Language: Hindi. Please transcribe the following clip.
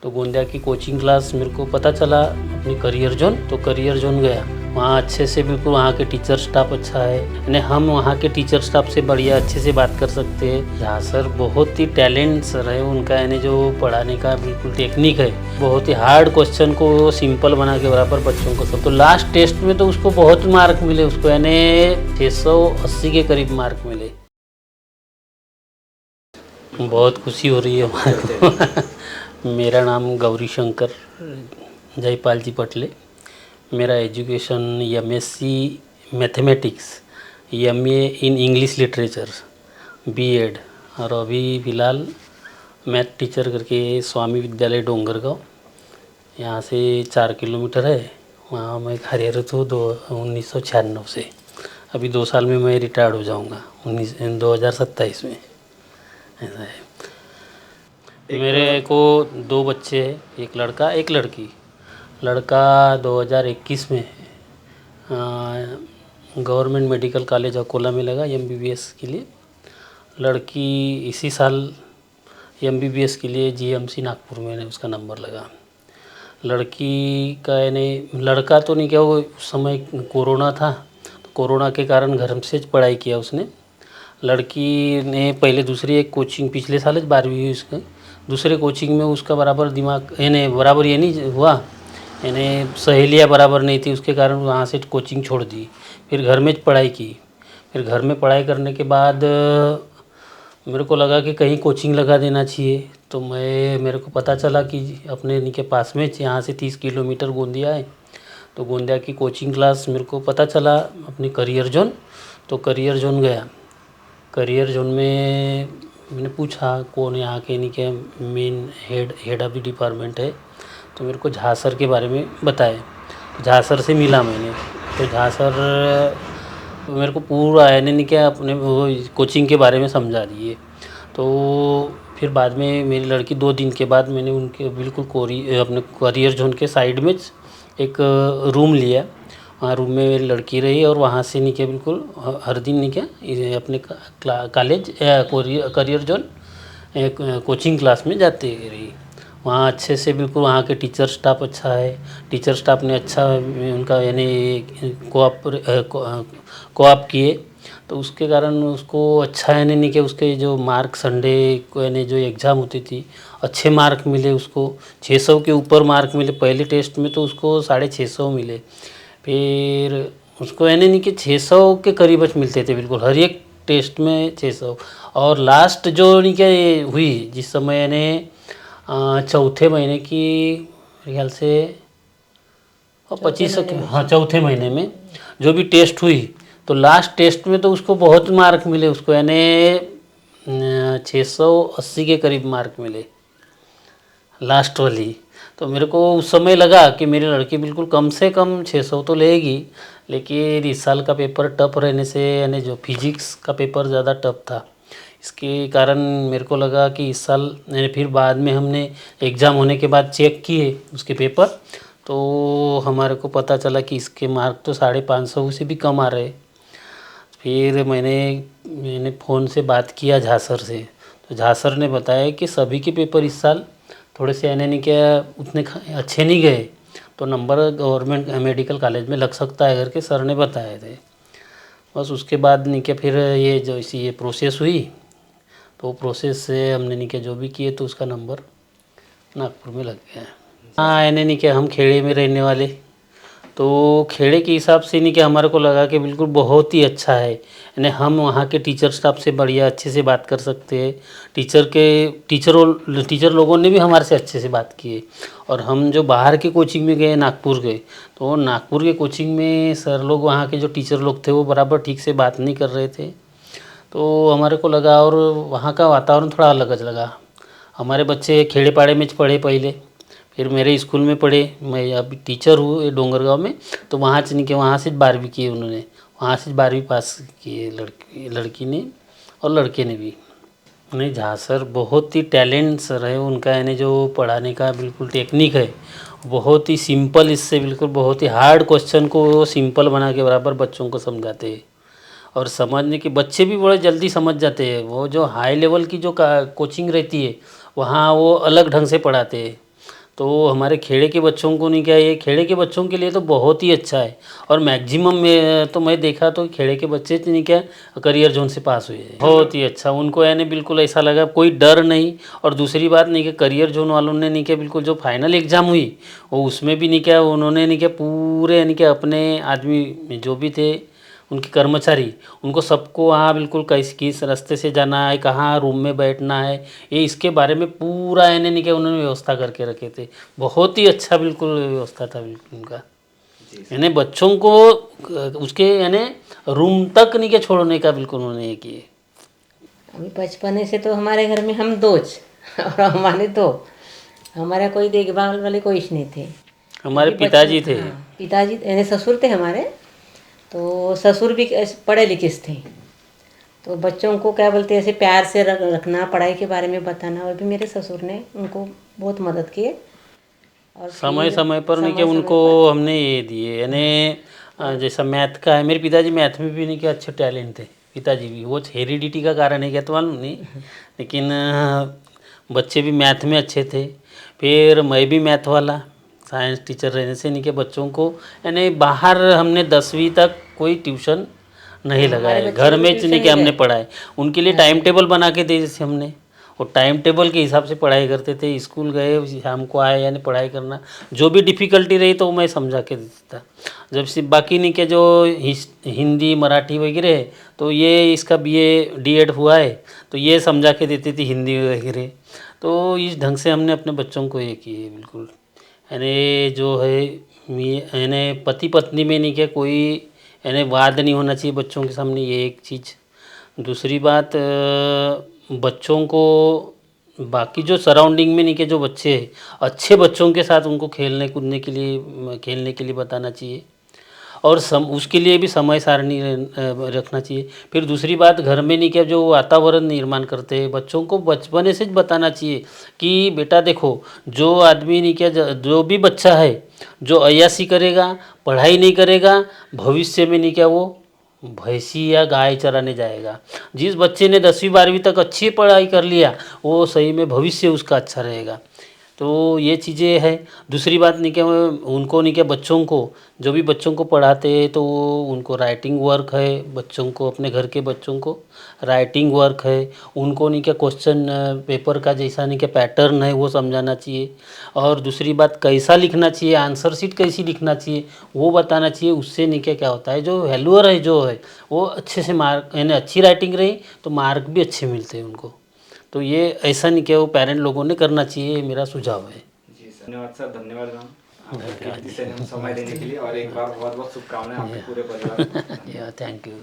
तो गोंदिया की कोचिंग क्लास मेरे को पता चला अपनी करियर जोन, तो करियर जोन गया। वहाँ अच्छे से बिल्कुल वहाँ के टीचर स्टाफ अच्छा है, यानी हम वहाँ के टीचर स्टाफ से बढ़िया अच्छे से बात कर सकते हैं। जहाँ सर बहुत ही टैलेंट सर है उनका, यानी जो पढ़ाने का बिल्कुल टेक्निक है, बहुत ही हार्ड क्वेश्चन को सिंपल बना के बराबर बच्चों को सब। तो लास्ट टेस्ट में तो उसको बहुत मार्क मिले, उसको यानी 680 के करीब मार्क मिले। बहुत खुशी हो रही है हमारे को। मेरा नाम गौरी शंकर जयपाल जी पटले। मेरा education MSc mathematics, MA in English literature, B.Ed, और अभी फ़िलहाल मैथ टीचर करके स्वामी विद्यालय डोंगरगांव, यहाँ से 4 किलोमीटर है, वहाँ मैं कार्यरत हूँ 1996 से। अभी 2 साल में मैं रिटायर्ड हो जाऊँगा 2027 में, ऐसा है। मेरे को 2 बच्चे हैं, एक लड़का एक लड़की। लड़का 2021 में गवर्नमेंट मेडिकल कॉलेज अकोला में लगा MBBS के लिए। लड़की इसी साल MBBS के लिए GMC नागपुर में उसका नंबर लगा। लड़की का यानी लड़का तो नहीं, क्या वो उस समय कोरोना था, तो कोरोना के कारण घर से पढ़ाई किया उसने। लड़की ने पहले दूसरी एक कोचिंग, पिछले साल 12वीं हुई उसके, दूसरे कोचिंग में उसका बराबर दिमाग यानी बराबर ये नहीं हुआ, यानी सहेलियाँ बराबर नहीं थी, उसके कारण वहाँ से कोचिंग छोड़ दी। फिर घर में पढ़ाई की। फिर घर में पढ़ाई करने के बाद मेरे को लगा कि कहीं कोचिंग लगा देना चाहिए। तो मेरे को पता चला कि अपने इनके पास में यहाँ से 30 किलोमीटर गोंदिया है, तो गोंदिया की कोचिंग क्लास मेरे को पता चला अपनी करियर जोन, तो करियर जोन गया। करियर जोन में मैंने पूछा कौन यहाँ के इनके main head of the department है, तो मेरे को झा सर के बारे में बताए। झा सर से मिला मैंने, तो झा सर मेरे को पूरा यानी क्या अपने वो कोचिंग के बारे में समझा दिए। तो फिर बाद में मेरी लड़की 2 दिन के बाद मैंने उनके बिल्कुल अपने करियर जोन के साइड में एक रूम लिया। वहाँ रूम में मेरी लड़की रही और वहाँ से नीचे बिल्कुल हर दिन नीचे अपने college career zone coaching class में जाती रही। वहाँ अच्छे से बिल्कुल वहाँ के टीचर स्टाफ अच्छा है, टीचर स्टाफ ने अच्छा उनका यानी कोऑप किए, तो उसके कारण उसको अच्छा यानी नहीं कि उसके जो मार्क संडे को यानी जो एग्ज़ाम होती थी अच्छे मार्क मिले उसको, 600 के ऊपर मार्क मिले। पहले टेस्ट में तो उसको 650 मिले, फिर उसको यानी नहीं कि 600 के करीब मिलते थे बिल्कुल हर एक टेस्ट में 600। और लास्ट जो नहीं क्या हुई जिस समय यानी चौथे महीने की मेरे ख्याल से 25, हाँ चौथे महीने में जो भी टेस्ट हुई, तो लास्ट टेस्ट में तो उसको बहुत मार्क मिले, उसको यानी 680 के करीब मार्क मिले लास्ट वाली। तो मेरे को उस समय लगा कि मेरी लड़की बिल्कुल कम से कम 600 तो लेगी, लेकिन इस साल का पेपर टफ रहने से यानी जो फिजिक्स का पेपर ज़्यादा टफ था, इसके कारण मेरे को लगा कि इस साल फिर बाद में हमने एग्ज़ाम होने के बाद चेक किए उसके पेपर, तो हमारे को पता चला कि इसके मार्क तो 550 से भी कम आ रहे। फिर मैंने फ़ोन से बात किया झा सर से, तो झा सर ने बताया कि सभी के पेपर इस साल थोड़े से यानी नहीं क्या उतने अच्छे नहीं गए, तो नंबर गवर्नमेंट मेडिकल कॉलेज में लग सकता है करके सर ने बताए थे। बस उसके बाद नहीं क्या फिर ये जो इसी ये प्रोसेस हुई, तो प्रोसेस से हमने नहीं क्या जो भी किए तो उसका नंबर नागपुर में लग गया। हाँ यानी नहीं क्या हम खेड़े में रहने वाले, तो खेड़े के हिसाब से नहीं कि हमारे को लगा कि बिल्कुल बहुत ही अच्छा है, यानी हम वहाँ के टीचर स्टाफ से बढ़िया अच्छे से बात कर सकते हैं। टीचर लोगों ने भी हमारे से अच्छे से बात की है। और हम जो बाहर के कोचिंग में गए नागपुर गए, तो नागपुर के कोचिंग में सर लोग वहाँ के जो टीचर लोग थे वो बराबर ठीक से बात नहीं कर रहे थे, तो हमारे को लगा, और वहाँ का वातावरण थोड़ा अलग लगा। हमारे बच्चे खेड़े पाड़े में पढ़े पहले, फिर मेरे स्कूल में पढ़े, मैं अभी टीचर हूँ ये डोंगरगांव में, तो वहाँ से नहीं कि वहाँ से 12वीं की उन्होंने, वहाँ से 12वीं पास की लड़की ने और लड़के ने भी। नहीं, झा सर बहुत ही टैलेंट सर है उनका, यानी जो पढ़ाने का बिल्कुल टेक्निक है, बहुत ही सिंपल, इससे बिल्कुल बहुत ही हार्ड क्वेश्चन को सिंपल बना के बराबर बच्चों को समझाते हैं। और समझने के बच्चे भी बड़े जल्दी समझ जाते हैं। वो जो हाई लेवल की जो कोचिंग रहती है वहाँ वो अलग ढंग से पढ़ाते हैं, तो हमारे खेड़े के बच्चों को नहीं क्या, ये खेड़े के बच्चों के लिए तो बहुत ही अच्छा है। और मैक्सिमम में तो मैं देखा तो खेड़े के बच्चे नहीं क्या करियर जोन से पास हुए हैं। बहुत ही अच्छा उनको यानी बिल्कुल ऐसा लगा, कोई डर नहीं। और दूसरी बात नहीं कि करियर जोन वालों ने नहीं क्या बिल्कुल जो फाइनल एग्ज़ाम हुई वो उसमें भी नहीं क्या उन्होंने नहीं क्या पूरे यानी कि अपने आदमी जो भी थे उनके कर्मचारी उनको सबको वहाँ बिल्कुल किस रास्ते से जाना है, कहाँ रूम में बैठना है, ये इसके बारे में पूरा यानी नहीं कि उन्होंने व्यवस्था करके रखे थे। बहुत ही अच्छा बिल्कुल व्यवस्था था बिल्कुल उनका। यानी बच्चों को उसके यानी रूम तक नहीं के छोड़ने का बिल्कुल उन्होंने ये किए। अभी बचपने से तो हमारे घर में हम दो और हमारे दो, हमारा कोई देखभाल वाले कोई नहीं थे। हमारे अभी पिताजी थे। हाँ, पिताजी यानी ससुर थे हमारे, तो ससुर भी पढ़े लिखे थे। तो बच्चों को क्या बोलते हैं ऐसे प्यार से रखना, पढ़ाई के बारे में बताना, और भी मेरे ससुर ने उनको बहुत मदद की। और समय फिर समय पर नहीं कि समय समय उनको पर हमने ये दिए यानी जैसा मैथ का है, मेरे पिताजी मैथ में भी नहीं कि अच्छे टैलेंट थे। पिताजी भी वो हेरिडिटी का कारण है क्या तो मालूम नहीं, लेकिन बच्चे भी मैथ में अच्छे थे। फिर मैं भी मैथ वाला साइंस टीचर रहने से नहीं कि बच्चों को यानी बाहर हमने 10वीं तक कोई ट्यूशन नहीं लगाया हमारे है, बच्चे घर को भी में ट्यूशन नहीं कि नहीं हमने गए। पढ़ाए। उनके लिए टाइम टेबल बना के दिए जैसे हमने, और टाइम टेबल के हिसाब से पढ़ाई करते थे। स्कूल गए शाम को आए यानी पढ़ाई करना, जो भी डिफ़िकल्टी रही तो मैं समझा के देता था। जब सिर्फ बाकी नहीं के जो हिंदी मराठी वगैरह है तो ये इसका बीए डीएड हुआ है तो ये समझा के देती थी हिंदी वगैरह। तो इस ढंग से हमने अपने बच्चों को ये किए बिल्कुल। यानी जो है यानी पति पत्नी में नहीं क्या कोई यानी वाद नहीं होना चाहिए बच्चों के सामने, ये एक चीज़। दूसरी बात बच्चों को बाकी जो सराउंडिंग में नहीं के जो बच्चे हैं अच्छे बच्चों के साथ उनको खेलने कूदने के लिए बताना चाहिए। और उसके लिए भी समय सारणी रखना चाहिए। फिर दूसरी बात घर में नहीं क्या जो वातावरण निर्माण करते हैं बच्चों को बचपने से बताना चाहिए कि बेटा देखो जो आदमी नहीं क्या जो भी बच्चा है जो अय्यासी करेगा, पढ़ाई नहीं करेगा, भविष्य में नहीं क्या वो भैंसी या गाय चराने जाएगा। जिस बच्चे ने 10वीं 12वीं तक अच्छी पढ़ाई कर लिया वो सही में भविष्य उसका अच्छा रहेगा। तो ये चीज़ें हैं। दूसरी बात नहीं क्या उनको नहीं क्या बच्चों को जो भी बच्चों को पढ़ाते हैं तो उनको राइटिंग वर्क है, बच्चों को अपने घर के बच्चों को राइटिंग वर्क है, उनको नहीं क्या क्वेश्चन पेपर का जैसा नहीं क्या पैटर्न है वो समझाना चाहिए। और दूसरी बात कैसा लिखना चाहिए, आंसर शीट कैसी लिखना चाहिए वो बताना चाहिए। उससे नहीं क्या क्या होता है जो हेल्यर है जो है वो अच्छे से मार्क यानी अच्छी राइटिंग रही तो मार्क भी अच्छे मिलते हैं उनको। तो ये ऐसा नहीं क्या वो पेरेंट लोगों ने करना चाहिए, ये मेरा सुझाव है। जी सर, धन्यवाद सर, धन्यवाद मैम आपके कीमती से हम समय देने के लिए, और एक बार बहुत बहुत शुभकामनाएं आपके पूरे परिवार को। Thank you.